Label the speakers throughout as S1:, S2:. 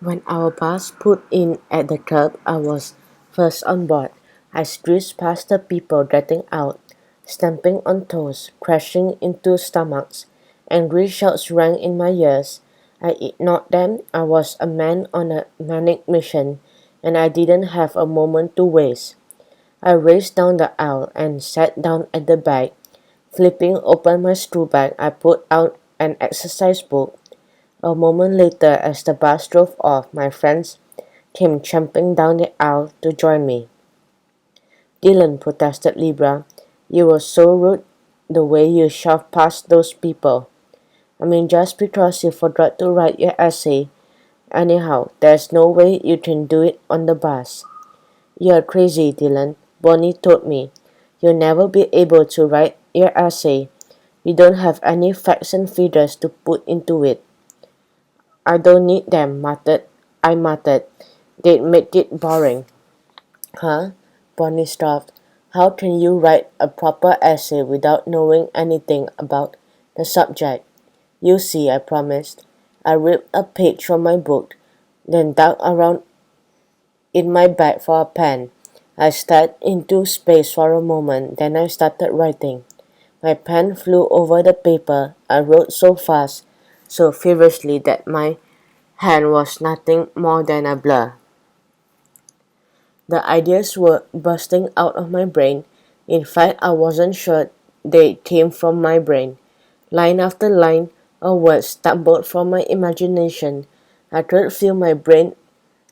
S1: When our bus put in at the curb, I was first on board. I streaked past the people getting out, stamping on toes, crashing into stomachs. Angry shouts rang in my ears. I ignored them. I was a man on a manic mission, and I didn't have a moment to waste. I raced down the aisle and sat down at the back. Flipping open my school bag, I pulled out an exercise book. A moment later, as the bus drove off, my friends came champing down the aisle to join me. "Dylan," protested Libra, "you were so rude the way you shoved past those people." "I mean, just because you forgot to write your essay. Anyhow, there's no way you can do it on the bus." "You're crazy, Dylan," Bonnie told me. "You'll never be able to write your essay. We don't have any facts and figures to put into it." "I don't need them," I muttered. "They'd make it boring." "Huh?" Bonnie stopped. "How can you write a proper essay without knowing anything about the subject?" "You see," I promised. I ripped a page from my book, then dug around in my bag for a pen. I stared into space for a moment, then I started writing. My pen flew over the paper. I wrote so fast, so feverishly that my hand was nothing more than a blur. The ideas were bursting out of my brain. In fact, I wasn't sure they came from my brain. Line after line of words stumbled from my imagination. I could feel my brain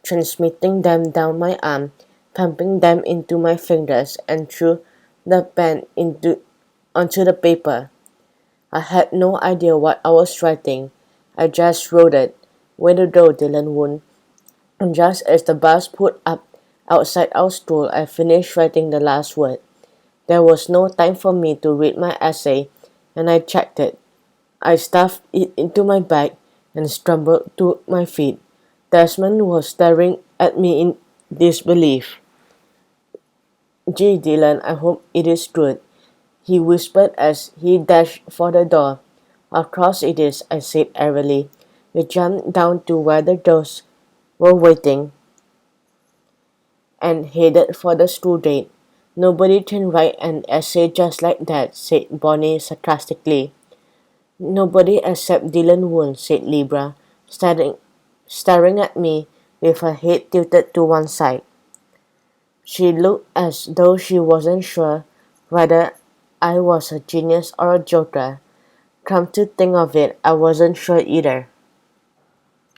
S1: transmitting them down my arm, pumping them into my fingers and through the pen onto the paper. I had no idea what I was writing. I just wrote it. "Way to go, Dylan Woon." And just as the bus pulled up outside our school, I finished writing the last word. There was no time for me to read my essay, and I checked it. I stuffed it into my bag and scrambled to my feet. Desmond was staring at me in disbelief. "Gee, Dylan, I hope it is good," he whispered as he dashed for the door. "Of course it is," I said airily. We jumped down to where the girls were waiting and headed for the school gate. "Nobody can write an essay just like that," said Bonnie sarcastically. "Nobody except Dylan Woon," said Libra, staring at me with her head tilted to one side. She looked as though she wasn't sure whether I was a genius or a joker. Come to think of it, I wasn't sure either.